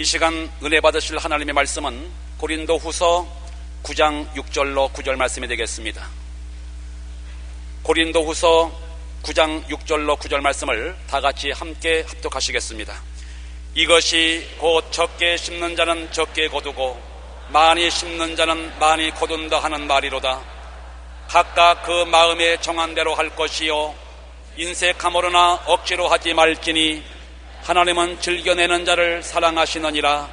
시간 은혜 받으실 하나님의 말씀은 고린도후서 9장 6절로 9절 말씀이 되겠습니다. 고린도후서 9장 6절로 9절 말씀을 다 같이 함께 합독하시겠습니다. 이것이 곧 적게 심는 자는 적게 거두고 많이 심는 자는 많이 거둔다 하는 말이로다. 각각 그 마음에 정한 대로 할 것이요 인색함으로나 억지로 하지 말지니 하나님은 즐겨내는 자를 사랑하시느니라.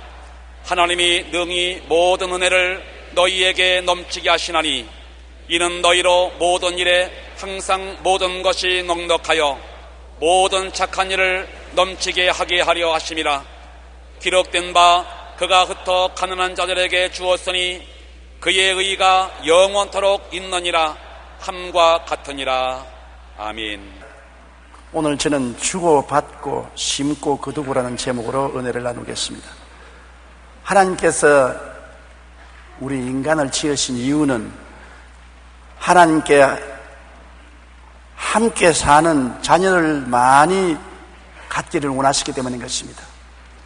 하나님이 능히 모든 은혜를 너희에게 넘치게 하시나니 이는 너희로 모든 일에 항상 모든 것이 넉넉하여 모든 착한 일을 넘치게 하게 하려 하심이라. 기록된 바 그가 흩어 가난한 자들에게 주었으니 그의 의가 영원토록 있느니라 함과 같으니라. 아멘. 오늘 저는 주고받고 심고 거두고라는 제목으로 은혜를 나누겠습니다. 하나님께서 우리 인간을 지으신 이유는 하나님께 함께 사는 자녀를 많이 갖기를 원하시기 때문인 것입니다.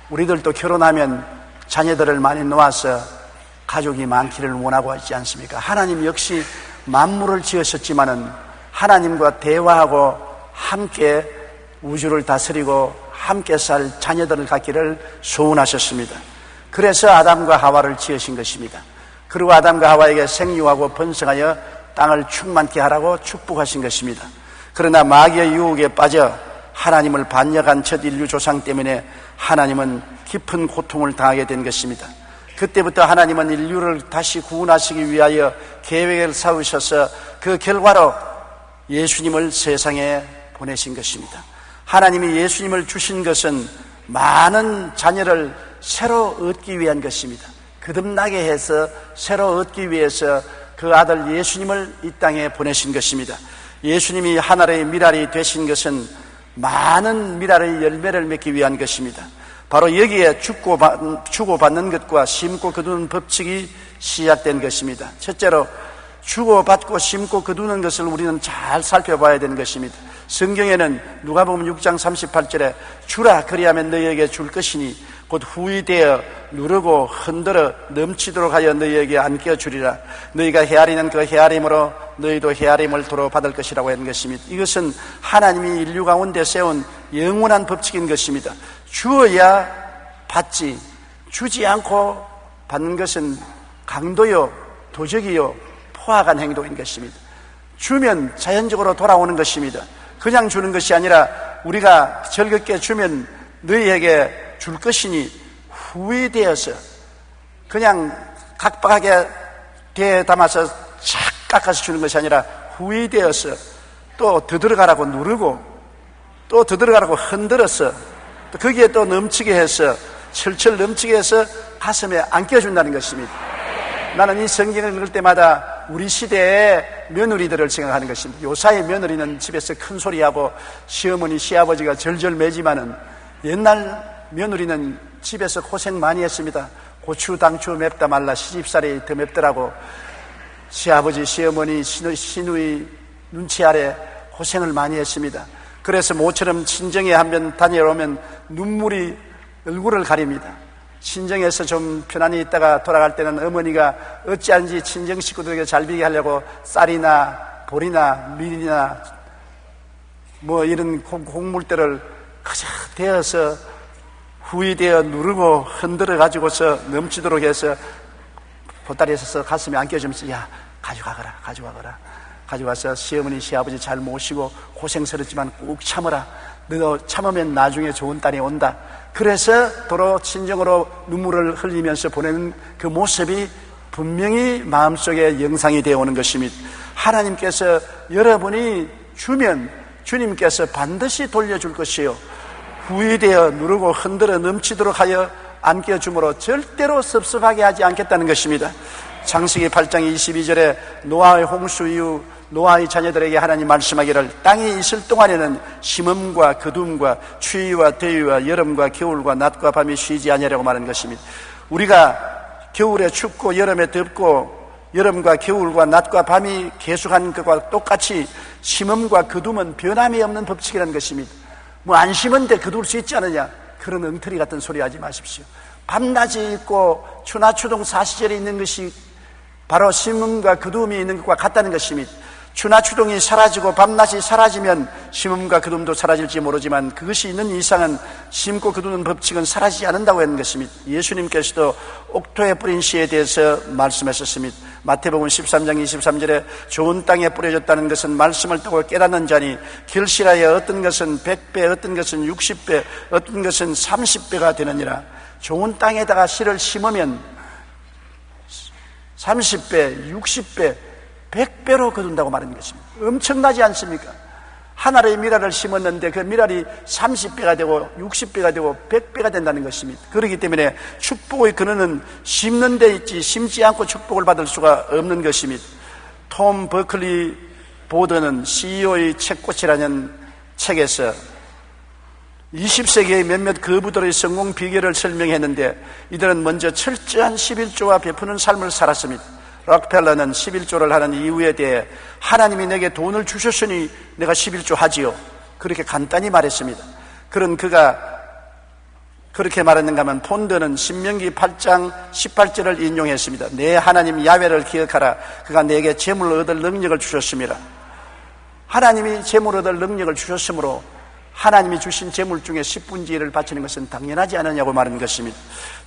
우리들도 결혼하면 자녀들을 많이 놓아서 가족이 많기를 원하고 있지 않습니까? 하나님 역시 만물을 지으셨지만은 하나님과 대화하고 함께 우주를 다스리고 함께 살 자녀들을 갖기를 소원하셨습니다. 그래서 아담과 하와를 지으신 것입니다. 그리고 아담과 하와에게 생육하고 번성하여 땅을 충만케 하라고 축복하신 것입니다. 그러나 마귀의 유혹에 빠져 하나님을 반역한 첫 인류 조상 때문에 하나님은 깊은 고통을 당하게 된 것입니다. 그때부터 하나님은 인류를 다시 구원하시기 위하여 계획을 세우셔서 그 결과로 예수님을 세상에 보내신 것입니다. 하나님이 예수님을 주신 것은 많은 자녀를 새로 얻기 위한 것입니다. 거듭나게 해서 새로 얻기 위해서 그 아들 예수님을 이 땅에 보내신 것입니다. 예수님이 하늘의 미랄이 되신 것은 많은 미랄의 열매를 맺기 위한 것입니다. 바로 여기에 주고받는 것과 심고 거두는 법칙이 시작된 것입니다. 첫째로 주고받고 심고 거두는 것을 우리는 잘 살펴봐야 되는 것입니다. 성경에는 누가복음 6장 38절에 주라 그리하면 너희에게 줄 것이니 곧 후이되어 누르고 흔들어 넘치도록 하여 너희에게 안겨주리라. 너희가 헤아리는 그 헤아림으로 너희도 헤아림을 도로 받을 것이라고 하는 것입니다. 이것은 하나님이 인류 가운데 세운 영원한 법칙인 것입니다. 주어야 받지, 주지 않고 받는 것은 강도요 도적이요 포악한 행동인 것입니다. 주면 자연적으로 돌아오는 것입니다. 그냥 주는 것이 아니라 우리가 즐겁게 주면 너희에게 줄 것이니 후회되어서 그냥 각박하게 대에 담아서 착 깎아서 주는 것이 아니라 후회되어서 또 더 들어가라고 누르고 또 더 들어가라고 흔들어서 또 거기에 또 넘치게 해서 철철 넘치게 해서 가슴에 안겨준다는 것입니다. 나는 이 성경을 읽을 때마다 우리 시대의 며느리들을 생각하는 것입니다. 요사이 며느리는 집에서 큰 소리하고 시어머니 시아버지가 절절 매지만은 옛날 며느리는 집에서 고생 많이 했습니다. 고추 당추 맵다 말라 시집살이 더 맵더라고. 시아버지 시어머니 시누이 눈치 아래 고생을 많이 했습니다. 그래서 모처럼 친정에 한번 다녀오면 눈물이 얼굴을 가립니다. 친정에서 좀 편안히 있다가 돌아갈 때는 어머니가 어찌하는지 친정 식구들에게 잘 비게 하려고 쌀이나 보리나 밀이나 뭐 이런 곡물들을 그저 대어서 후이되어 누르고 흔들어 가지고서 넘치도록 해서 보따리에 서서 가슴에 안겨주면서 야 가져가거라 가져가서 시어머니 시아버지 잘 모시고 고생스럽지만 꼭 참아라. 너 참으면 나중에 좋은 딸이 온다. 그래서 도로 친정으로 눈물을 흘리면서 보내는 그 모습이 분명히 마음속에 영상이 되어 오는 것입니다. 하나님께서 여러분이 주면 주님께서 반드시 돌려줄 것이요 후회되어 누르고 흔들어 넘치도록 하여 안겨줌으로 절대로 섭섭하게 하지 않겠다는 것입니다. 창세기 8장 22절에 노아의 홍수 이후 노아의 자녀들에게 하나님 말씀하기를 땅이 있을 동안에는 심음과 거둠과 추위와 더위와 여름과 겨울과 낮과 밤이 쉬지 아니하라고 말하는 것입니다. 우리가 겨울에 춥고 여름에 덥고 여름과 겨울과 낮과 밤이 계속하는 것과 똑같이 심음과 거둠은 변함이 없는 법칙이라는 것입니다. 뭐 안 심은데 거둘 수 있지 않느냐, 그런 엉터리 같은 소리 하지 마십시오. 밤낮이 있고 추나추동 사시절이 있는 것이 바로 심음과 그두움이 있는 것과 같다는 것입니다. 추나추동이 사라지고 밤낮이 사라지면 심음과 그두움도 사라질지 모르지만 그것이 있는 이상은 심고 그두는 법칙은 사라지지 않는다고 하는 것입니다. 예수님께서도 옥토에 뿌린 씨에 대해서 말씀하셨습니다. 마태복음 13장 23절에 좋은 땅에 뿌려졌다는 것은 말씀을 듣고 깨닫는 자니 결실하여 어떤 것은 100배, 어떤 것은 60배, 어떤 것은 30배가 되느니라. 좋은 땅에다가 씨를 심으면 30배, 60배, 100배로 거둔다고 말하는 것입니다. 엄청나지 않습니까? 하나의 미랄을 심었는데 그 미랄이 30배가 되고 60배가 되고 100배가 된다는 것입니다. 그렇기 때문에 축복의 근원은 심는 데 있지 심지 않고 축복을 받을 수가 없는 것입니다. 톰 버클리 보드는 CEO의 책꽃이라는 책에서 20세기의 몇몇 거부들의 성공 비결을 설명했는데 이들은 먼저 철저한 11조와 베푸는 삶을 살았습니다. 록펠러는 11조를 하는 이유에 대해 하나님이 내게 돈을 주셨으니 내가 11조 하지요, 그렇게 간단히 말했습니다. 그런 그가 그렇게 말했는가 하면 폰드는 신명기 8장 18절을 인용했습니다. 내 하나님 야훼를 기억하라. 그가 내게 재물을 얻을 능력을 주셨습니다. 하나님이 재물을 얻을 능력을 주셨으므로 하나님이 주신 재물 중에 10분의 1을 바치는 것은 당연하지 않느냐고 말하는 것입니다.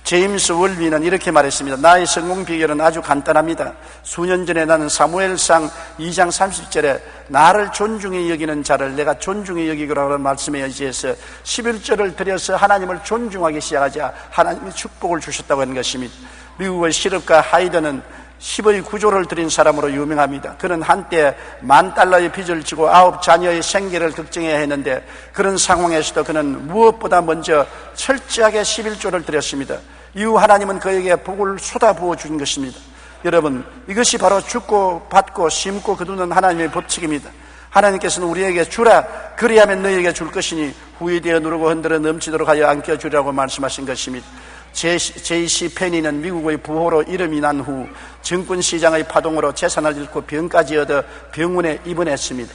제임스 월비는 이렇게 말했습니다. 나의 성공 비결은 아주 간단합니다. 수년 전에 나는 사무엘상 2장 30절에 나를 존중히 여기는 자를 내가 존중히 여기라는 말씀에 의지해서 11절을 드려서 하나님을 존중하기 시작하자 하나님이 축복을 주셨다고 하는 것입니다. 미국의 실업가 하이드는 10의 구조를 드린 사람으로 유명합니다. 그는 한때 $10,000의 빚을 지고 9 자녀의 생계를 걱정해야 했는데 그런 상황에서도 그는 무엇보다 먼저 철저하게 11조를 드렸습니다. 이후 하나님은 그에게 복을 쏟아부어 준 것입니다. 여러분, 이것이 바로 죽고 받고 심고 거두는 하나님의 법칙입니다. 하나님께서는 우리에게 주라, 그리하면 너희에게 줄 것이니 후이되어 누르고 흔들어 넘치도록 하여 안겨주리라고 말씀하신 것입니다. J.C. 페니는 미국의 부호로 이름이 난 후 증권시장의 파동으로 재산을 잃고 병까지 얻어 병원에 입원했습니다.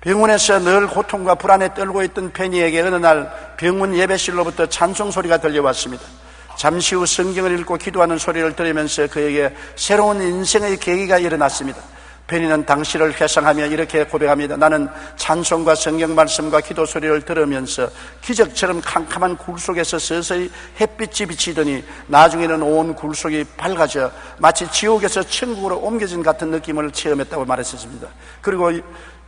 병원에서 늘 고통과 불안에 떨고 있던 페니에게 어느 날 병원 예배실로부터 찬송 소리가 들려왔습니다. 잠시 후 성경을 읽고 기도하는 소리를 들으면서 그에게 새로운 인생의 계기가 일어났습니다. 페니는 당시를 회상하며 이렇게 고백합니다. 나는 찬송과 성경 말씀과 기도 소리를 들으면서 기적처럼 캄캄한 굴 속에서 서서히 햇빛이 비치더니 나중에는 온 굴 속이 밝아져 마치 지옥에서 천국으로 옮겨진 같은 느낌을 체험했다고 말했었습니다. 그리고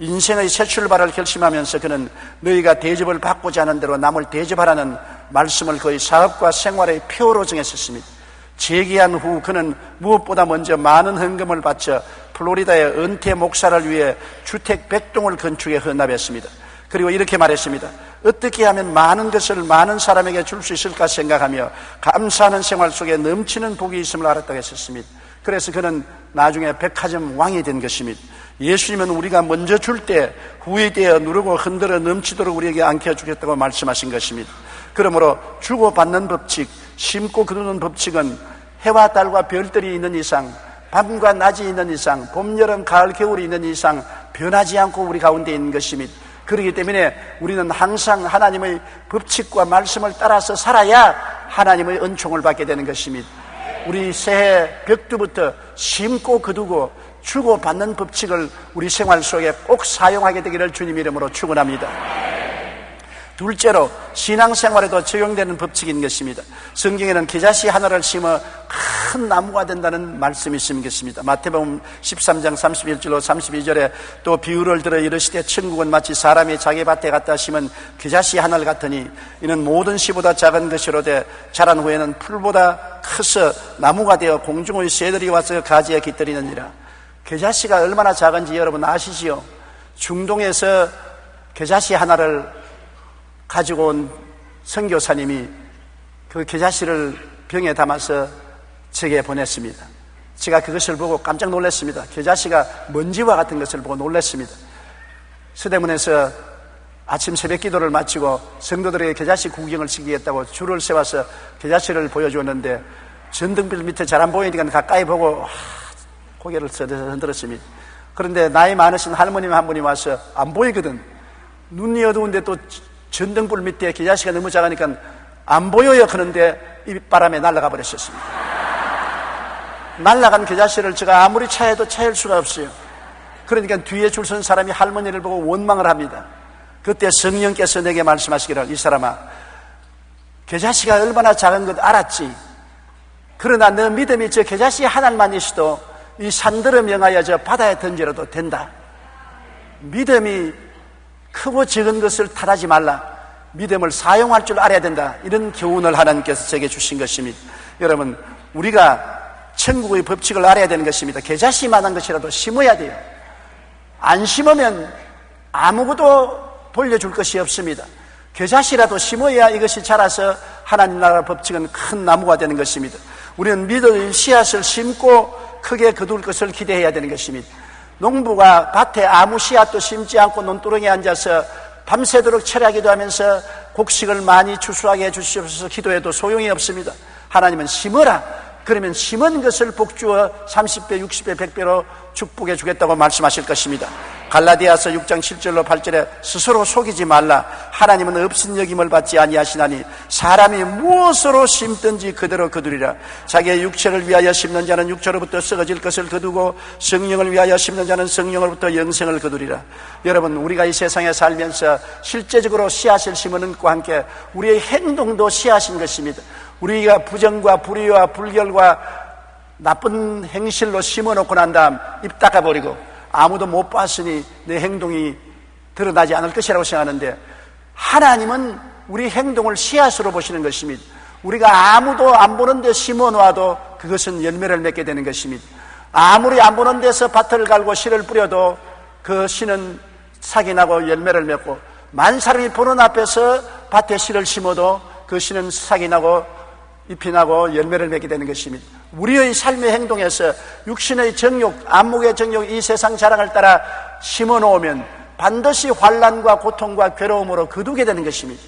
인생의 새 출발을 결심하면서 그는 너희가 대접을 받고자 하는 대로 남을 대접하라는 말씀을 그의 사업과 생활의 표로 정했었습니다. 재기한 후 그는 무엇보다 먼저 많은 헌금을 바쳐 플로리다의 은퇴 목사를 위해 주택 100동을 건축에 헌납했습니다. 그리고 이렇게 말했습니다. 어떻게 하면 많은 것을 많은 사람에게 줄 수 있을까 생각하며 감사하는 생활 속에 넘치는 복이 있음을 알았다고 했었습니다. 그래서 그는 나중에 백화점 왕이 된 것입니다. 예수님은 우리가 먼저 줄 때 후회되어 누르고 흔들어 넘치도록 우리에게 안겨주겠다고 말씀하신 것입니다. 그러므로 주고받는 법칙, 심고 거두는 법칙은 해와 달과 별들이 있는 이상, 밤과 낮이 있는 이상, 봄, 여름, 가을, 겨울이 있는 이상 변하지 않고 우리 가운데 있는 것입니다. 그렇기 때문에 우리는 항상 하나님의 법칙과 말씀을 따라서 살아야 하나님의 은총을 받게 되는 것입니다. 우리 새해 벽두부터 심고 거두고 주고받는 법칙을 우리 생활 속에 꼭 사용하게 되기를 주님 이름으로 축원합니다. 둘째로 신앙생활에도 적용되는 법칙인 것입니다. 성경에는 겨자씨 하나를 심어 큰 나무가 된다는 말씀이 있습니다. 마태복음 13장 31절로 32절에 또 비유를 들어 이르시되 천국은 마치 사람이 자기 밭에 갖다 심은 겨자씨 하나를 같으니 이는 모든 씨보다 작은 것이로되 자란 후에는 풀보다 커서 나무가 되어 공중의 새들이 와서 가지에 깃들이느니라. 겨자씨가 얼마나 작은지 여러분 아시지요? 중동에서 겨자씨 하나를 가지고 온 선교사님이 그 겨자씨를 병에 담아서 제게 보냈습니다. 제가 그것을 보고 깜짝 놀랐습니다. 겨자씨가 먼지와 같은 것을 보고 놀랐습니다. 서대문에서 아침 새벽 기도를 마치고 성도들에게 겨자씨 구경을 시키겠다고 줄을 세워서 겨자씨를 보여주었는데 전등불 밑에 잘 안 보이니까 가까이 보고 고개를 흔들었습니다. 그런데 나이 많으신 할머님 한 분이 와서 안 보이거든. 눈이 어두운데 또 전등불 밑에 겨자씨가 너무 작으니까 안 보여요. 그런데 입바람에 날아가 버렸었습니다. 날아간 그 자식을 제가 아무리 차해도 차일 수가 없어요. 그러니까 뒤에 줄 선 사람이 할머니를 보고 원망을 합니다. 그때 성령께서 내게 말씀하시기를, 이 사람아, 그 자식이 얼마나 작은 것 알았지? 그러나 너 믿음이 저 그 자식이 하나님만이시도 이 산들을 명하여 저 바다에 던지려도 된다. 믿음이 크고 적은 것을 탓하지 말라. 믿음을 사용할 줄 알아야 된다. 이런 교훈을 하나님께서 제게 주신 것입니다. 여러분, 우리가 천국의 법칙을 알아야 되는 것입니다. 겨자씨만한 것이라도 심어야 돼요. 안 심으면 아무것도 돌려줄 것이 없습니다. 겨자씨라도 심어야 이것이 자라서 하나님 나라 법칙은 큰 나무가 되는 것입니다. 우리는 믿음의 씨앗을 심고 크게 거둘 것을 기대해야 되는 것입니다. 농부가 밭에 아무 씨앗도 심지 않고 논두렁에 앉아서 밤새도록 철야기도 하면서 곡식을 많이 추수하게 해주시옵소서 기도해도 소용이 없습니다. 하나님은 심어라. 그러면 심은 것을 복주어 30배, 60배, 100배로 축복해 주겠다고 말씀하실 것입니다. 갈라디아서 6장 7절로 8절에 스스로 속이지 말라. 하나님은 없인 여김을 받지 아니하시나니 사람이 무엇으로 심든지 그대로 거두리라. 자기의 육체를 위하여 심는 자는 육체로부터 썩어질 것을 거두고 성령을 위하여 심는 자는 성령으로부터 영생을 거두리라. 여러분, 우리가 이 세상에 살면서 실제적으로 씨앗을 심는 것과 함께 우리의 행동도 씨앗인 것입니다. 우리가 부정과 불의와 불결과 나쁜 행실로 심어놓고 난 다음 입 닦아버리고 아무도 못 봤으니 내 행동이 드러나지 않을 것이라고 생각하는데, 하나님은 우리 행동을 씨앗으로 보시는 것입니다. 우리가 아무도 안 보는 데 심어놓아도 그것은 열매를 맺게 되는 것입니다. 아무리 안 보는 데서 밭을 갈고 씨를 뿌려도 그 씨는 삭이 나고 열매를 맺고, 만 사람이 보는 앞에서 밭에 씨를 심어도 그 씨는 삭이 나고 잎이 나고 열매를 맺게 되는 것입니다. 우리의 삶의 행동에서 육신의 정욕, 안목의 정욕, 이 세상 자랑을 따라 심어놓으면 반드시 환난과 고통과 괴로움으로 거두게 되는 것입니다.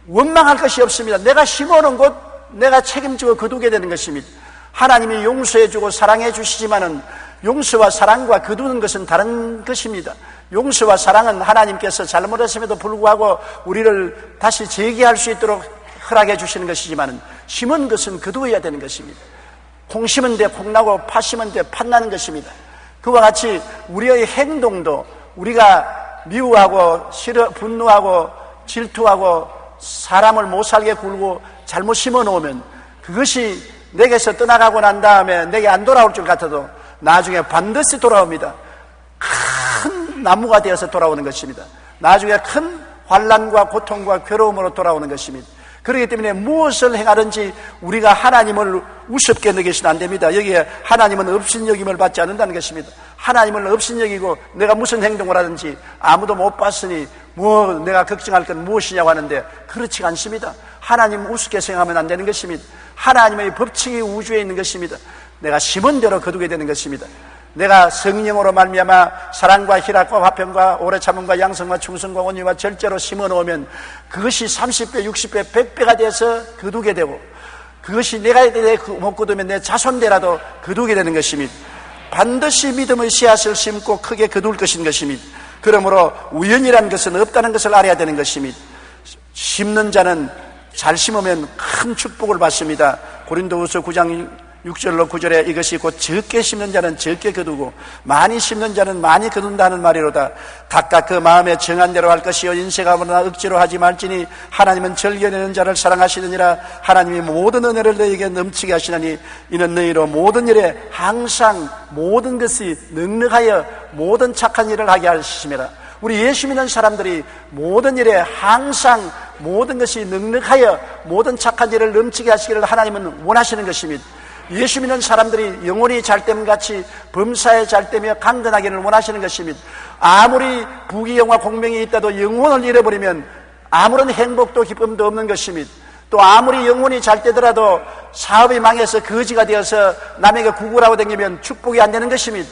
원망할 것이 없습니다. 내가 심어놓은 것 내가 책임지고 거두게 되는 것입니다. 하나님이 용서해주고 사랑해 주시지만은 용서와 사랑과 거두는 것은 다른 것입니다. 용서와 사랑은 하나님께서 잘못했음에도 불구하고 우리를 다시 재기할 수 있도록 허락해 주시는 것이지만, 심은 것은 거두어야 되는 것입니다. 콩 심은 데 콩 나고 팥 심은 데 팥 나는 것입니다. 그와 같이 우리의 행동도 우리가 미워하고 싫어 분노하고 질투하고 사람을 못 살게 굴고 잘못 심어 놓으면 그것이 내게서 떠나가고 난 다음에 내게 안 돌아올 줄 같아도 나중에 반드시 돌아옵니다. 큰 나무가 되어서 돌아오는 것입니다. 나중에 큰 환난과 고통과 괴로움으로 돌아오는 것입니다. 그렇기 때문에 무엇을 행하든지 우리가 하나님을 우습게 여기시면 안 됩니다. 여기에 하나님은 없인 여김을 받지 않는다는 것입니다. 하나님을 없인 여기고 내가 무슨 행동을 하든지 아무도 못 봤으니 뭐 내가 걱정할 건 무엇이냐고 하는데, 그렇지가 않습니다. 하나님 우습게 생각하면 안 되는 것입니다. 하나님의 법칙이 우주에 있는 것입니다. 내가 심은 대로 거두게 되는 것입니다. 내가 성령으로 말미암아 사랑과 희락과 화평과 오래 참음과 양성과 충성과 온유와 절제로 심어놓으면 그것이 30배, 60배, 100배가 돼서 거두게 되고, 그것이 내가 못 거두면 내 자손대라도 거두게 되는 것입니다. 반드시 믿음의 씨앗을 심고 크게 거둘 것인 것입니다. 그러므로 우연이라는 것은 없다는 것을 알아야 되는 것입니다. 심는 자는 잘 심으면 큰 축복을 받습니다. 고린도후서 9장 6절로 9절에 이것이 곧 적게 심는 자는 적게 거두고 많이 심는 자는 많이 거둔다는 말이로다. 각각 그 마음에 정한 대로 할 것이요 인색하거나 억지로 하지 말지니 하나님은 즐겨내는 자를 사랑하시느니라. 하나님이 모든 은혜를 너희에게 넘치게 하시나니 이는 너희로 모든 일에 항상 모든 것이 넉넉하여 모든 착한 일을 하게 하심이라. 우리 예수 믿는 사람들이 모든 일에 항상 모든 것이 넉넉하여 모든 착한 일을 넘치게 하시기를 하나님은 원하시는 것입니다. 예수 믿는 사람들이 영혼이 잘됨같이 범사에 잘되며 강건하기를 원하시는 것입니다. 아무리 부귀영화 공명이 있다도 영혼을 잃어버리면 아무런 행복도 기쁨도 없는 것입니다. 또 아무리 영혼이 잘되더라도 사업이 망해서 거지가 되어서 남에게 구걸하고 다니면 축복이 안 되는 것입니다.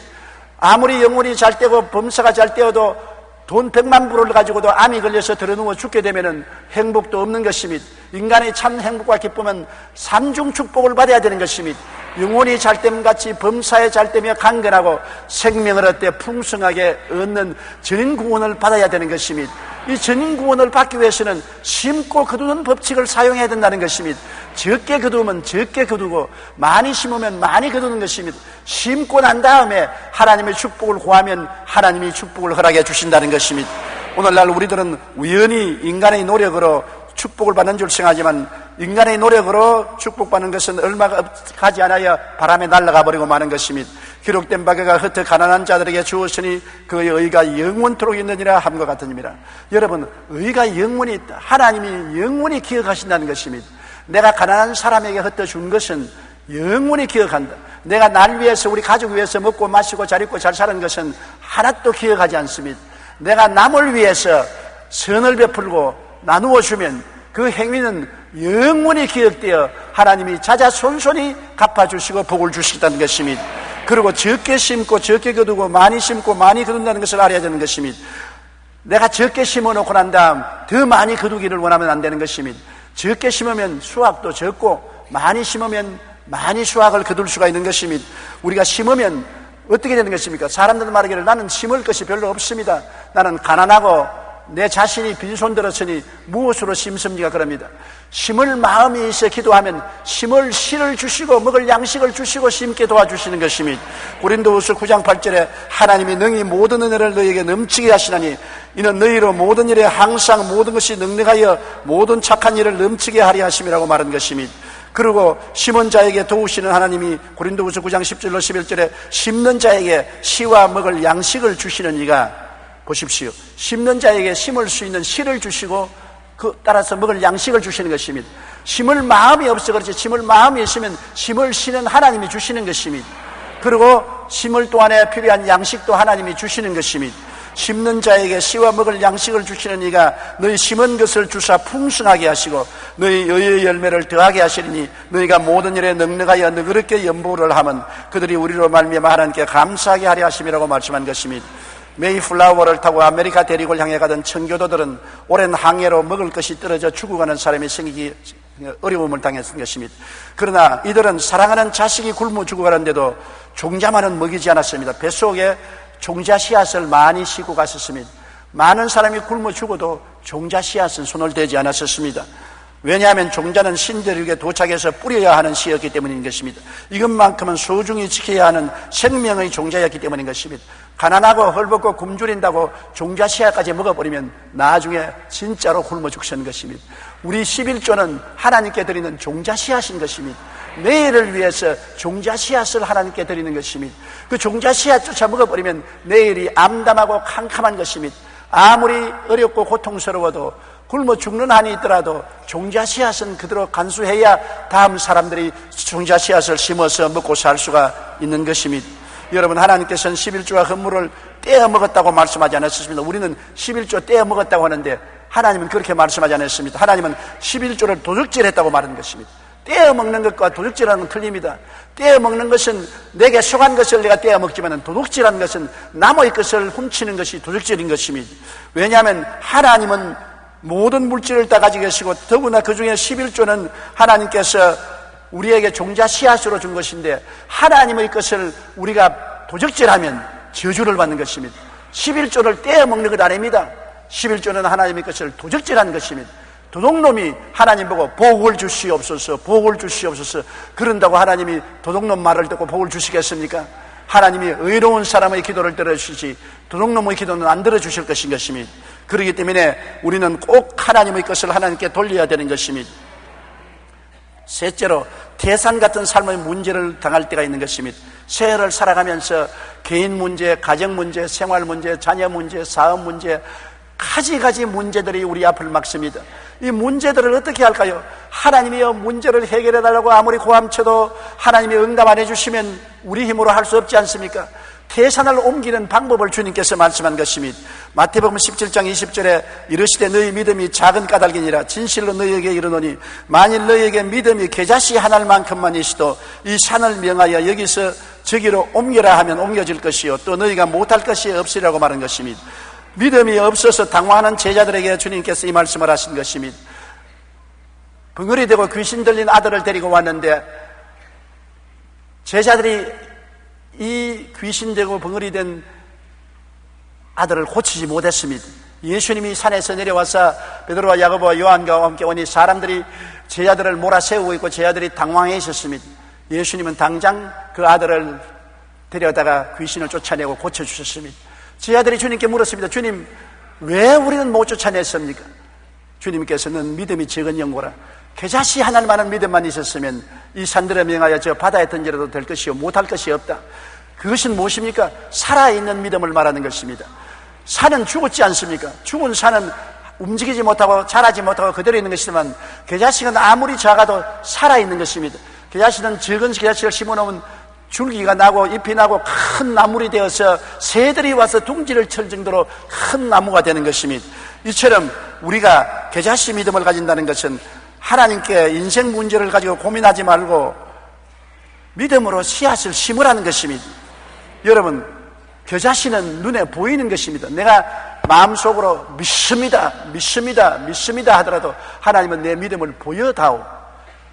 아무리 영혼이 잘되고 범사가 잘되어도 돈 100만 불을 가지고도 암이 걸려서 들어누워 죽게 되면 행복도 없는 것입니다. 인간의 참 행복과 기쁨은 삼중 축복을 받아야 되는 것입니다. 영혼이 잘됨같이 범사에 잘되며 강건하고 생명을 얻되 풍성하게 얻는 전 구원을 받아야 되는 것입니다. 이 전인구원을 받기 위해서는 심고 거두는 법칙을 사용해야 된다는 것입니다. 적게 거두면 적게 거두고 많이 심으면 많이 거두는 것입니다. 심고 난 다음에 하나님의 축복을 구하면 하나님이 축복을 허락해 주신다는 것입니다. 오늘날 우리들은 우연히 인간의 노력으로 축복을 받는 줄 생각하지만 인간의 노력으로 축복받는 것은 얼마 가지 않아야 바람에 날아가 버리고 마는 것입니다. 기록된 바가 흩어 가난한 자들에게 주었으니 그의 의가 영원토록 있느니라 함과 같으니라. 여러분, 의가 영원히 있다. 하나님이 영원히 기억하신다는 것입니다. 내가 가난한 사람에게 흩어준 것은 영원히 기억한다. 내가 날 위해서, 우리 가족 위해서 먹고 마시고 잘 입고 잘 사는 것은 하나도 기억하지 않습니다. 내가 남을 위해서 선을 베풀고 나누어 주면 그 행위는 영원히 기억되어 하나님이 자자손손히 갚아주시고 복을 주시겠다는 것입니다. 그리고 적게 심고 적게 거두고 많이 심고 많이 거둔다는 것을 알아야 되는 것입니다. 내가 적게 심어놓고 난 다음 더 많이 거두기를 원하면 안 되는 것입니다. 적게 심으면 수확도 적고 많이 심으면 많이 수확을 거둘 수가 있는 것입니다. 우리가 심으면 어떻게 되는 것입니까? 사람들 말하기를 나는 심을 것이 별로 없습니다. 나는 가난하고 내 자신이 빈손 들었으니 무엇으로 심습니까? 그럽니다. 심을 마음이 있어 기도하면 심을 씨를 주시고 먹을 양식을 주시고 심게 도와주시는 것입니다. 고린도후서 9장 8절에 하나님이 능히 모든 은혜를 너희에게 넘치게 하시나니 이는 너희로 모든 일에 항상 모든 것이 능력하여 모든 착한 일을 넘치게 하려 하심이라고 말한 것입니다. 그리고 심은 자에게 도우시는 하나님이 고린도후서 9장 10절로 11절에 심는 자에게 씨와 먹을 양식을 주시는 이가, 보십시오, 심는 자에게 심을 수 있는 씨를 주시고 그 따라서 먹을 양식을 주시는 것입니다. 심을 마음이 없어 그렇지, 심을 마음이 있으면 심을 씨는 하나님이 주시는 것입니다. 그리고 심을 동안에 필요한 양식도 하나님이 주시는 것입니다. 심는 자에게 씨와 먹을 양식을 주시는 이가 너희 심은 것을 주사 풍성하게 하시고 너희 의의 열매를 더하게 하시리니 너희가 모든 일에 넉넉하여 너그럽게 연보를 하면 그들이 우리로 말미암아 하나님께 감사하게 하려 하심이라고 말씀한 것입니다. 메이플라워를 타고 아메리카 대륙을 향해 가던 청교도들은 오랜 항해로 먹을 것이 떨어져 죽어가는 사람이 생기기 어려움을 당했던 것입니다. 그러나 이들은 사랑하는 자식이 굶어 죽어가는데도 종자만은 먹이지 않았습니다. 뱃속에 종자 씨앗을 많이 싣고 갔었습니다. 많은 사람이 굶어 죽어도 종자 씨앗은 손을 대지 않았었습니다. 왜냐하면 종자는 신대륙에 도착해서 뿌려야 하는 씨였기 때문인 것입니다. 이것만큼은 소중히 지켜야 하는 생명의 종자였기 때문인 것입니다. 가난하고 헐벗고 굶주린다고 종자 씨앗까지 먹어버리면 나중에 진짜로 굶어 죽는 것입니다. 우리 11조는 하나님께 드리는 종자 씨앗인 것입니다. 내일을 위해서 종자 씨앗을 하나님께 드리는 것입니다. 그 종자 씨앗조차 먹어버리면 내일이 암담하고 캄캄한 것입니다. 아무리 어렵고 고통스러워도 굶어 죽는 한이 있더라도 종자 씨앗은 그대로 간수해야 다음 사람들이 종자 씨앗을 심어서 먹고 살 수가 있는 것입니다. 여러분, 하나님께서는 11조와 헌물을 떼어 먹었다고 말씀하지 않았습니다. 우리는 11조 떼어 먹었다고 하는데 하나님은 그렇게 말씀하지 않았습니다. 하나님은 11조를 도둑질했다고 말하는 것입니다. 떼어 먹는 것과 도둑질하는 건 틀립니다. 떼어 먹는 것은 내게 속한 것을 내가 떼어 먹지만 도둑질하는 것은 남의 것을 훔치는 것이 도둑질인 것입니다. 왜냐하면 하나님은 모든 물질을 다 가지고 계시고 더구나 그 중에 11조는 하나님께서 우리에게 종자 씨앗으로 준 것인데 하나님의 것을 우리가 도적질하면 저주를 받는 것입니다. 11조를 떼어 먹는 것 아닙니다. 11조는 하나님의 것을 도적질하는 것입니다. 도둑놈이 하나님 보고 복을 주시옵소서, 복을 주시옵소서 그런다고 하나님이 도둑놈 말을 듣고 복을 주시겠습니까? 하나님이 의로운 사람의 기도를 들어주시지 도둑놈의 기도는 안 들어주실 것인 것입니다. 그렇기 때문에 우리는 꼭 하나님의 것을 하나님께 돌려야 되는 것입니다. 셋째로, 태산 같은 삶의 문제를 당할 때가 있는 것입니다. 세월을 살아가면서 개인 문제, 가정 문제, 생활 문제, 자녀 문제, 사업 문제, 가지가지 문제들이 우리 앞을 막습니다. 이 문제들을 어떻게 할까요? 하나님이여 문제를 해결해 달라고 아무리 고함쳐도 하나님이 응답 안 해주시면 우리 힘으로 할 수 없지 않습니까? 태산을 옮기는 방법을 주님께서 말씀한 것입니다. 마태복음 17장 20절에 이르시되 너희 믿음이 작은 까닭이니라 진실로 너희에게 이르노니 만일 너희에게 믿음이 겨자씨 한 알만큼만 있어도 이 산을 명하여 여기서 저기로 옮겨라 하면 옮겨질 것이요 또 너희가 못할 것이 없으리라고 말한 것입니다. 믿음이 없어서 당황하는 제자들에게 주님께서 이 말씀을 하신 것입니다. 벙어리 되고 귀신 들린 아들을 데리고 왔는데 제자들이 이 귀신 되고 벙어리 된 아들을 고치지 못했습니다. 예수님이 산에서 내려와서 베드로와 야고보와 요한과 함께 오니 사람들이 제자들을 몰아세우고 있고 제자들이 당황해 있었습니다. 예수님은 당장 그 아들을 데려다가 귀신을 쫓아내고 고쳐주셨습니다. 제자들이 주님께 물었습니다. 주님, 왜 우리는 못 쫓아냈습니까? 주님께서는 믿음이 적은 영고라. 겨자씨 하나만한 믿음만 있었으면 이 산들에 명하여 저 바다에 던져도 될 것이요 못할 것이 없다. 그것은 무엇입니까? 살아있는 믿음을 말하는 것입니다. 산은 죽었지 않습니까? 죽은 산은 움직이지 못하고 자라지 못하고 그대로 있는 것이지만 겨자씨는 아무리 작아도 살아있는 것입니다. 겨자씨는 적은 겨자씨를 심어놓으면 줄기가 나고 잎이 나고 큰 나물이 되어서 새들이 와서 둥지를 칠 정도로 큰 나무가 되는 것입니다. 이처럼 우리가 겨자씨 믿음을 가진다는 것은 하나님께 인생 문제를 가지고 고민하지 말고 믿음으로 씨앗을 심으라는 것입니다. 여러분, 겨자씨는 눈에 보이는 것입니다. 내가 마음속으로 믿습니다 하더라도 하나님은 내 믿음을 보여다오.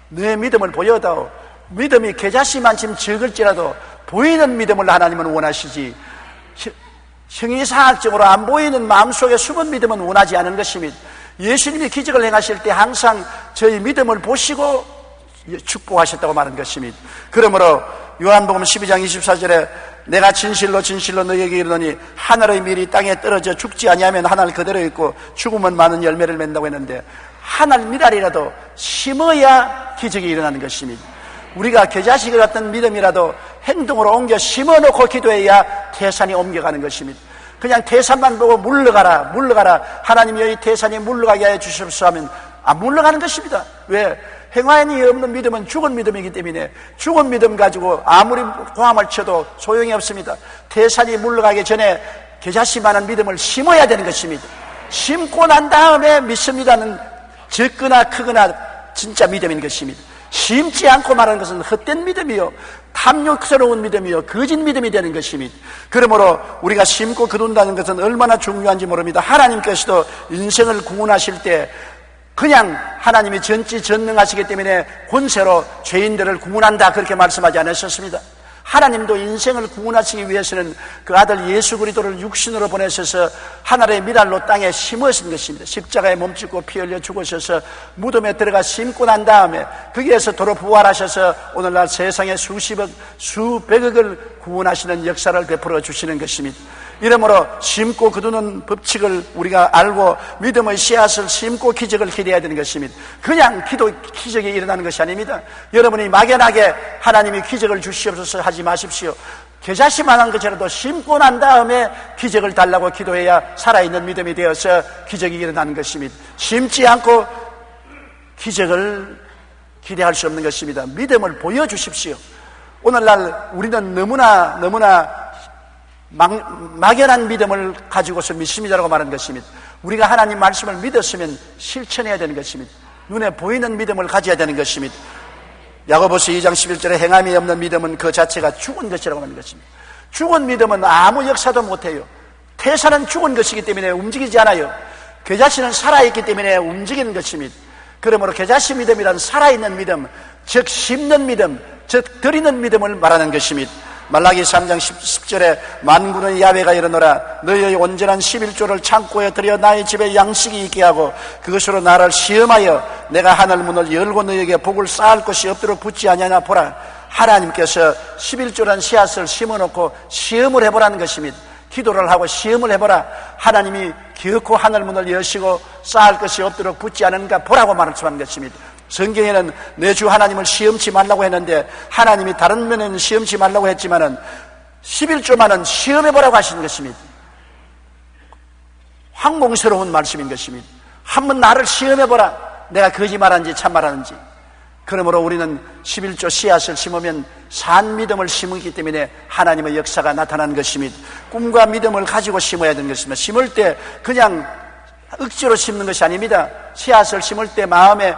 내 믿음을 보여다오. 믿음이 겨자씨만큼 적을지라도 보이는 믿음을 하나님은 원하시지 형이상학적으로 안 보이는 마음속에 숨은 믿음은 원하지 않은 것입니다. 예수님이 기적을 행하실 때 항상 저희 믿음을 보시고 축복하셨다고 말한 것입니다. 그러므로 요한복음 12장 24절에 내가 진실로 진실로 너희에게 이르노니 하늘의 밀이 땅에 떨어져 죽지 아니하면 하늘 그대로 있고 죽으면 많은 열매를 맺는다고 했는데 하늘 밀알이라도 심어야 기적이 일어나는 것입니다. 우리가 겨자씨를 같은 믿음이라도 행동으로 옮겨 심어놓고 기도해야 태산이 옮겨가는 것입니다. 그냥 태산만 보고 물러가라 하나님 여기 태산이 물러가게 해 주십시오 하면 안 물러가는 것입니다. 왜? 행함이 없는 믿음은 죽은 믿음이기 때문에 죽은 믿음 가지고 아무리 고함을 쳐도 소용이 없습니다. 태산이 물러가기 전에 겨자씨만한 믿음을 심어야 되는 것입니다. 심고 난 다음에 믿습니다는 적거나 크거나 진짜 믿음인 것입니다. 심지 않고 말하는 것은 헛된 믿음이요 탐욕스러운 믿음이요 거짓 믿음이 되는 것입니다. 그러므로 우리가 심고 거둔다는 것은 얼마나 중요한지 모릅니다. 하나님께서도 인생을 구원하실 때 그냥 하나님이 전지전능하시기 때문에 권세로 죄인들을 구원한다 그렇게 말씀하지 않으셨습니다. 하나님도 인생을 구원하시기 위해서는 그 아들 예수 그리스도를 육신으로 보내셔서 하늘의 밀알로 땅에 심으신 것입니다. 십자가에 몸짓고 피 흘려 죽으셔서 무덤에 들어가 심고 난 다음에 거기에서 도로 부활하셔서 오늘날 세상에 수십억 수백억을 구원하시는 역사를 베풀어 주시는 것입니다. 이러므로 심고 거두는 법칙을 우리가 알고 믿음의 씨앗을 심고 기적을 기대해야 되는 것입니다. 그냥 기적이 일어나는 것이 아닙니다. 여러분이 막연하게 하나님이 기적을 주시옵소서 하지 마십시오. 겨자씨만한 것이라도 심고 난 다음에 기적을 달라고 기도해야 살아있는 믿음이 되어서 기적이 일어나는 것입니다. 심지 않고 기적을 기대할 수 없는 것입니다. 믿음을 보여주십시오. 오늘날 우리는 너무나 막연한 믿음을 가지고서 믿습니다라고 말하는 것입니다. 우리가 하나님 말씀을 믿었으면 실천해야 되는 것입니다. 눈에 보이는 믿음을 가져야 되는 것입니다. 야고보서 2장 11절에 행함이 없는 믿음은 그 자체가 죽은 것이라고 하는 것입니다. 죽은 믿음은 아무 역사도 못해요. 태산은 죽은 것이기 때문에 움직이지 않아요. 겨자씨는 살아있기 때문에 움직이는 것입니다. 그러므로 겨자씨 믿음이란 살아있는 믿음, 즉 심는 믿음, 즉 드리는 믿음을 말하는 것입니다. 말라기 3장 10절에 만군의 야훼가 이르노라 너희의 온전한 11조를 창고에 들여 나의 집에 양식이 있게 하고 그것으로 나를 시험하여 내가 하늘 문을 열고 너희에게 복을 쌓을 것이 없도록 붙지 아니하나 보라. 하나님께서 11조란 씨앗을 심어놓고 시험을 해보라는 것입니다. 기도를 하고 시험을 해보라. 하나님이 결코 하늘 문을 여시고 쌓을 것이 없도록 붙지 않은가 보라고 말씀하는 것입니다. 성경에는 내 주 하나님을 시험치 말라고 했는데 하나님이 다른 면에는 시험치 말라고 했지만은 11조만은 시험해보라고 하신 것입니다. 황공스러운 말씀인 것입니다. 한번 나를 시험해보라. 내가 거짓말하는지 참말하는지. 그러므로 우리는 11조 씨앗을 심으면 산 믿음을 심기 때문에 하나님의 역사가 나타나는 것입니다. 꿈과 믿음을 가지고 심어야 되는 것입니다. 심을 때 그냥 억지로 심는 것이 아닙니다. 씨앗을 심을 때 마음에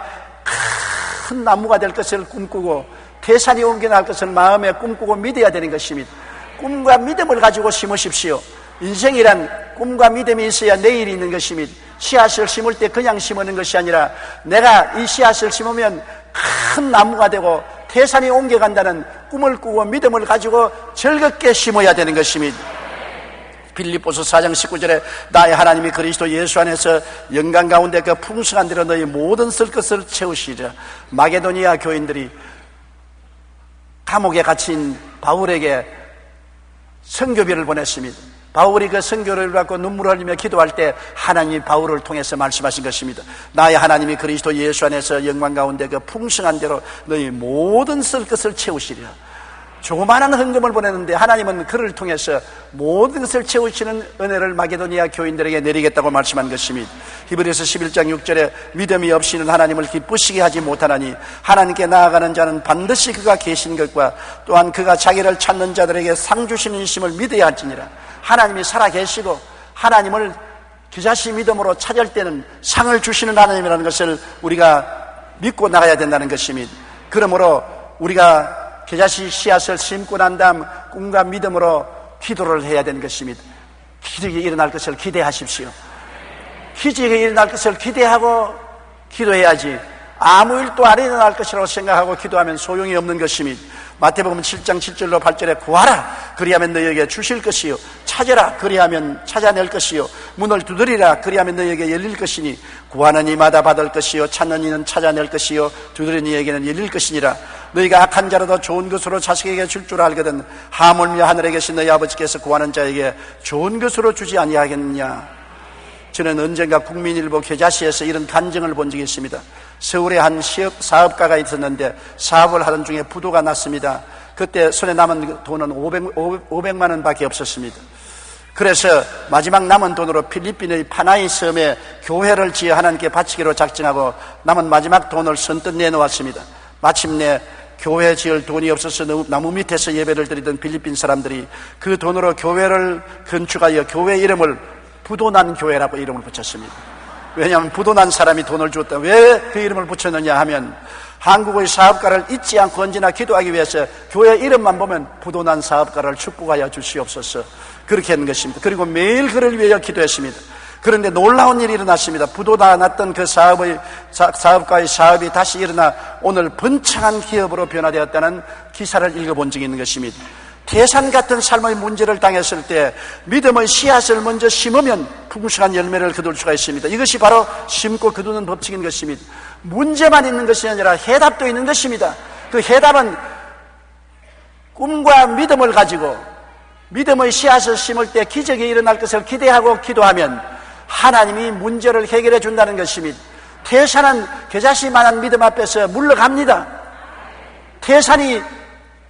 큰 나무가 될 것을 꿈꾸고 태산이 옮겨날 것을 마음에 꿈꾸고 믿어야 되는 것입니다. 꿈과 믿음을 가지고 심으십시오. 인생이란 꿈과 믿음이 있어야 내일이 있는 것입니다. 씨앗을 심을 때 그냥 심는 것이 아니라 내가 이 씨앗을 심으면 큰 나무가 되고 태산이 옮겨간다는 꿈을 꾸고 믿음을 가지고 즐겁게 심어야 되는 것입니다. 빌립보서 4장 19절에 나의 하나님이 그리스도 예수 안에서 영광 가운데 그 풍성한 대로 너희 모든 쓸 것을 채우시리라. 마게도니아 교인들이 감옥에 갇힌 바울에게 선교비를 보냈습니다. 바울이 그 선교를 받고 눈물을 흘리며 기도할 때 하나님이 바울을 통해서 말씀하신 것입니다. 나의 하나님이 그리스도 예수 안에서 영광 가운데 그 풍성한 대로 너희 모든 쓸 것을 채우시리라. 조그마한 헌금을 보냈는데 하나님은 그를 통해서 모든 것을 채우시는 은혜를 마게도니아 교인들에게 내리겠다고 말씀한 것입니다. 히브리서 11장 6절에 믿음이 없이는 하나님을 기쁘시게 하지 못하나니 하나님께 나아가는 자는 반드시 그가 계신 것과 또한 그가 자기를 찾는 자들에게 상 주시는 이심을 믿어야 할지니라. 하나님이 살아계시고 하나님을 겨자씨 믿음으로 찾을 때는 상을 주시는 하나님이라는 것을 우리가 믿고 나가야 된다는 것입니다. 그러므로 우리가 겨자씨 씨앗을 심고 난 다음 꿈과 믿음으로 기도를 해야 되는 것입니다. 기적이 일어날 것을 기대하십시오. 기적이 일어날 것을 기대하고 기도해야지 아무 일도 안 일어날 것이라고 생각하고 기도하면 소용이 없는 것입니다. 마태복음 7장 7절로 8절에 구하라 그리하면 너희에게 주실 것이요 찾으라 그리하면 찾아낼 것이요 문을 두드리라 그리하면 너희에게 열릴 것이니 구하는 이마다 받을 것이요 찾는 이는 찾아낼 것이요 두드리는 이에게는 열릴 것이니라. 너희가 악한 자라도 좋은 것으로 자식에게 줄 줄 알거든 하물며 하늘에 계신 너희 아버지께서 구하는 자에게 좋은 것으로 주지 아니하겠느냐. 저는 언젠가 국민일보 겨자씨에서 이런 간증을 본 적이 있습니다. 서울에 한 사업가가 있었는데 사업을 하던 중에 부도가 났습니다. 그때 손에 남은 돈은 500만 원밖에 없었습니다. 그래서 마지막 남은 돈으로 필리핀의 파나이 섬에 교회를 지어 하나님께 바치기로 작정하고 남은 마지막 돈을 선뜻 내놓았습니다. 마침내 교회 지을 돈이 없어서 나무 밑에서 예배를 드리던 필리핀 사람들이 그 돈으로 교회를 건축하여 교회 이름을 부도난 교회라고 이름을 붙였습니다. 왜냐하면 부도난 사람이 돈을 줬다. 왜 그 이름을 붙였느냐 하면 한국의 사업가를 잊지 않고 언제나 기도하기 위해서 교회 이름만 보면 부도난 사업가를 축복하여 주시옵소서 그렇게 하는 것입니다. 그리고 매일 그를 위하여 기도했습니다. 그런데 놀라운 일이 일어났습니다. 부도가 났던 그 사업가의 사업이 다시 일어나 오늘 번창한 기업으로 변화되었다는 기사를 읽어본 적이 있는 것입니다. 태산 같은 삶의 문제를 당했을 때 믿음의 씨앗을 먼저 심으면 풍성한 열매를 거둘 수가 있습니다. 이것이 바로 심고 거두는 법칙인 것입니다. 문제만 있는 것이 아니라 해답도 있는 것입니다. 그 해답은 꿈과 믿음을 가지고 믿음의 씨앗을 심을 때 기적이 일어날 것을 기대하고 기도하면 하나님이 문제를 해결해 준다는 것입니다. 태산은 겨자씨만한 믿음 앞에서 물러갑니다. 태산이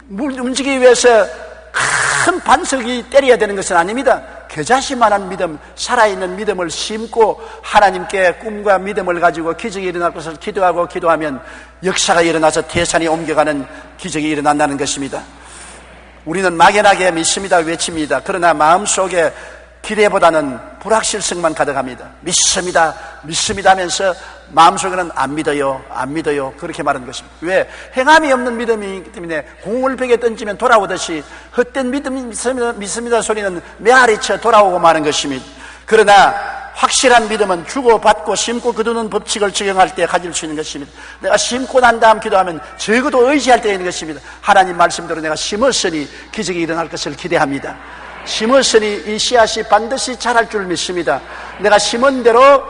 움직이기 위해서 큰 반석이 때려야 되는 것은 아닙니다. 겨자씨만한 믿음, 살아있는 믿음을 심고 하나님께 꿈과 믿음을 가지고 기적이 일어날 것을 기도하고 기도하면 역사가 일어나서 태산이 옮겨가는 기적이 일어난다는 것입니다. 우리는 막연하게 믿습니다 외칩니다. 그러나 마음속에 기대보다는 불확실성만 가득합니다. 믿습니다 하면서 마음속에는 안 믿어요 그렇게 말하는 것입니다. 왜? 행함이 없는 믿음이기 때문에 공을 벽에 던지면 돌아오듯이 헛된 믿습니다 소리는 메아리쳐 돌아오고 마는 것입니다. 그러나 확실한 믿음은 주고받고 심고 거두는 법칙을 적용할 때 가질 수 있는 것입니다. 내가 심고 난 다음 기도하면 적어도 의지할 때가 있는 것입니다. 하나님 말씀대로 내가 심었으니 기적이 일어날 것을 기대합니다. 심었으니 이 씨앗이 반드시 자랄 줄 믿습니다. 내가 심은 대로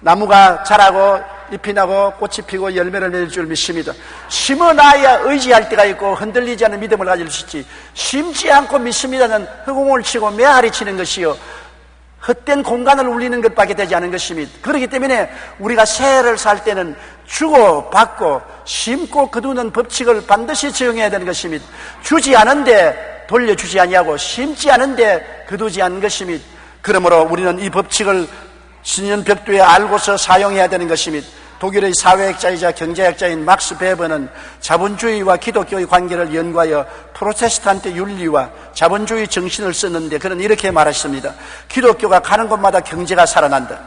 나무가 자라고 잎이 나고 꽃이 피고 열매를 맺을 줄 믿습니다. 심어놔야 의지할 때가 있고 흔들리지 않는 믿음을 가질 수 있지 심지 않고 믿습니다는 허공을 치고 메아리 치는 것이요 헛된 공간을 울리는 것밖에 되지 않은 것입니다. 그렇기 때문에 우리가 새해를 살 때는 주고받고 심고 거두는 법칙을 반드시 적용해야 되는 것입니다. 주지 않은데 돌려주지 아니하고 심지 않은데 거두지 않는 것입니다. 그러므로 우리는 이 법칙을 신년벽두에 알고서 사용해야 되는 것입니다. 독일의 사회학자이자 경제학자인 막스 베버는 자본주의와 기독교의 관계를 연구하여 프로테스탄트 윤리와 자본주의 정신을 썼는데 그는 이렇게 말했습니다. 기독교가 가는 곳마다 경제가 살아난다.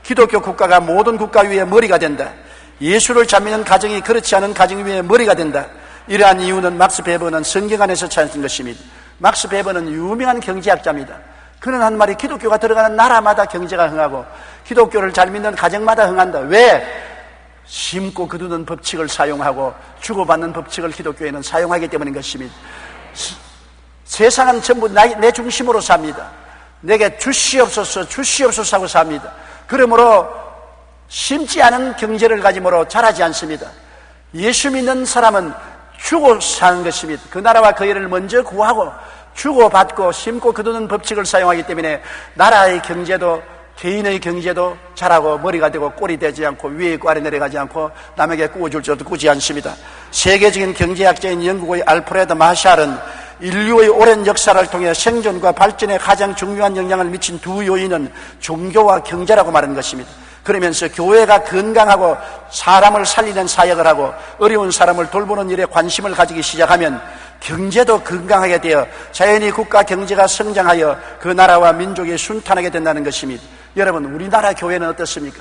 기독교 국가가 모든 국가 위에 머리가 된다. 예수를 잘 믿는 가정이 그렇지 않은 가정 위에 머리가 된다. 이러한 이유는 막스 베버는 성경 안에서 찾은 것입니다. 막스 베버는 유명한 경제학자입니다. 그는 한 말이 기독교가 들어가는 나라마다 경제가 흥하고 기독교를 잘 믿는 가정마다 흥한다. 왜? 심고 거두는 법칙을 사용하고 주고받는 법칙을 기독교에는 사용하기 때문인 것입니다. 세상은 전부 내 중심으로 삽니다. 내게 주시옵소서 주시옵소서 하고 삽니다. 그러므로 심지 않은 경제를 가짐으로 자라지 않습니다. 예수 믿는 사람은 주고 사는 것입니다. 그 나라와 그 일을 먼저 구하고 주고받고 심고 거두는 법칙을 사용하기 때문에 나라의 경제도 개인의 경제도 자라고 머리가 되고 꼴이 되지 않고 위에 있고 아래 내려가지 않고 남에게 꾸어줄 줄도 꾸지 않습니다. 세계적인 경제학자인 영국의 알프레드 마샬은 인류의 오랜 역사를 통해 생존과 발전에 가장 중요한 영향을 미친 두 요인은 종교와 경제라고 말하는 것입니다. 그러면서 교회가 건강하고 사람을 살리는 사역을 하고 어려운 사람을 돌보는 일에 관심을 가지기 시작하면 경제도 건강하게 되어 자연히 국가 경제가 성장하여 그 나라와 민족이 순탄하게 된다는 것입니다. 여러분, 우리나라 교회는 어떻습니까?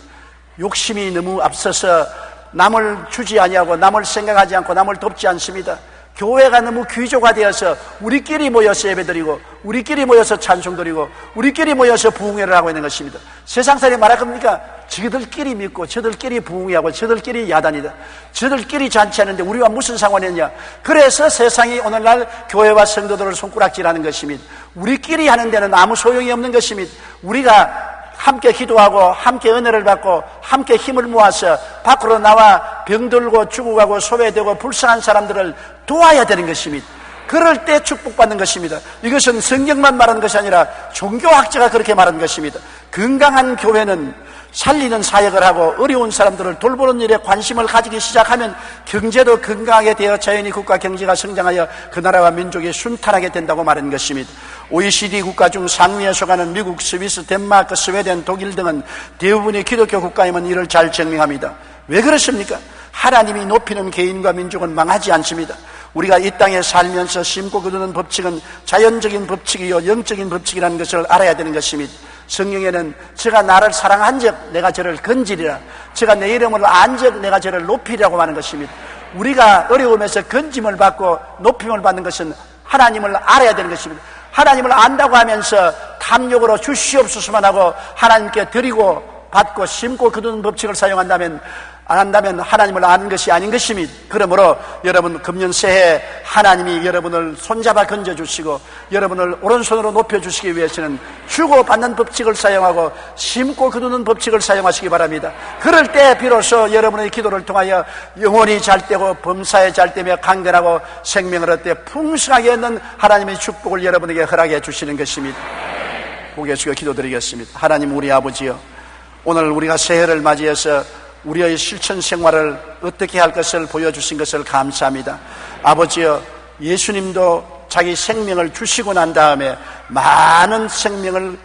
욕심이 너무 앞서서 남을 주지 아니하고 남을 생각하지 않고 남을 돕지 않습니다. 교회가 너무 귀조가 되어서 우리끼리 모여서 예배드리고 우리끼리 모여서 찬송드리고 우리끼리 모여서 부흥회를 하고 있는 것입니다. 세상 사람이 말할 겁니까? 저들끼리 믿고 저들끼리 부흥회하고 저들끼리 야단이다, 저들끼리 잔치하는데 우리와 무슨 상관이 있냐. 그래서 세상이 오늘날 교회와 성도들을 손가락질하는 것입니다. 우리끼리 하는 데는 아무 소용이 없는 것입니다. 우리가 함께 기도하고 함께 은혜를 받고 함께 힘을 모아서 밖으로 나와 병들고 죽어가고 소외되고 불쌍한 사람들을 도와야 되는 것입니다. 그럴 때 축복받는 것입니다. 이것은 성경만 말하는 것이 아니라 종교학자가 그렇게 말하는 것입니다. 건강한 교회는 살리는 사역을 하고 어려운 사람들을 돌보는 일에 관심을 가지기 시작하면 경제도 건강하게 되어 자연히 국가 경제가 성장하여 그 나라와 민족이 순탄하게 된다고 말하는 것입니다. OECD 국가 중 상위에 속하는 미국, 스위스, 덴마크, 스웨덴, 독일 등은 대부분의 기독교 국가임은 이를 잘 증명합니다. 왜 그렇습니까? 하나님이 높이는 개인과 민족은 망하지 않습니다. 우리가 이 땅에 살면서 심고 거두는 법칙은 자연적인 법칙이요 영적인 법칙이라는 것을 알아야 되는 것입니다. 성경에는 저가 나를 사랑한즉 내가 저를 건지리라, 저가 내 이름을 안즉 내가 저를 높이리라고 하는 것입니다. 우리가 어려움에서 건짐을 받고 높임을 받는 것은 하나님을 알아야 되는 것입니다. 하나님을 안다고 하면서 탐욕으로 주시옵소서만 하고 하나님께 드리고 받고 심고 거두는 법칙을 사용한다면 안 한다면 하나님을 아는 것이 아닌 것입니다. 그러므로 여러분 금년 새해 하나님이 여러분을 손잡아 건져주시고 여러분을 오른손으로 높여주시기 위해서는 주고받는 법칙을 사용하고 심고 거두는 법칙을 사용하시기 바랍니다. 그럴 때 비로소 여러분의 기도를 통하여 영혼이 잘되고 범사에 잘되며 강건하고 생명을 얻되 풍성하게 얻는 하나님의 축복을 여러분에게 허락해 주시는 것입니다. 고개 숙여 기도드리겠습니다. 하나님 우리 아버지여, 오늘 우리가 새해를 맞이해서 우리의 실천 생활을 어떻게 할 것을 보여주신 것을 감사합니다. 아버지여, 예수님도 자기 생명을 주시고 난 다음에 많은 생명을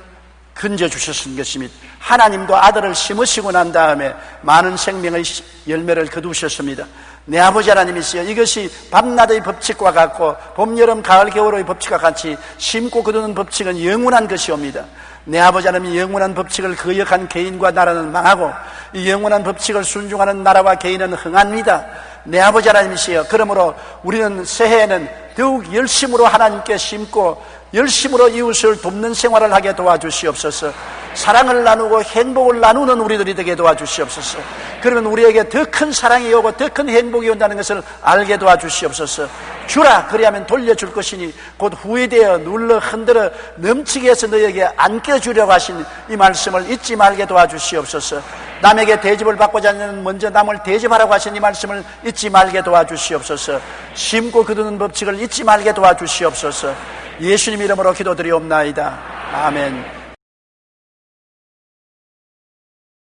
건져주셨은 것입니다. 하나님도 아들을 심으시고 난 다음에 많은 생명의 열매를 거두셨습니다. 내 아버지 하나님이시여, 이것이 밤낮의 법칙과 같고 봄, 여름, 가을, 겨울의 법칙과 같이 심고 거두는 법칙은 영원한 것이옵니다. 내 아버지 하나님이 영원한 법칙을 거역한 개인과 나라는 망하고 이 영원한 법칙을 순종하는 나라와 개인은 흥합니다. 내 아버지 하나님이시여, 그러므로 우리는 새해에는 더욱 열심으로 하나님께 심고 열심으로 이웃을 돕는 생활을 하게 도와주시옵소서. 사랑을 나누고 행복을 나누는 우리들이 되게 도와주시옵소서. 그러면 우리에게 더 큰 사랑이 오고 더 큰 행복이 온다는 것을 알게 도와주시옵소서. 주라, 그리하면 돌려줄 것이니 곧 후회되어 눌러 흔들어 넘치게 해서 너에게 안겨주려고 하신 이 말씀을 잊지 말게 도와주시옵소서. 남에게 대접을 받고자 하는 먼저 남을 대접하라고 하신 이 말씀을 잊지 말게 도와주시옵소서. 심고 거두는 법칙을 잊지 말게 도와주시옵소서. 예수님 이름으로 기도드리옵나이다. 아멘.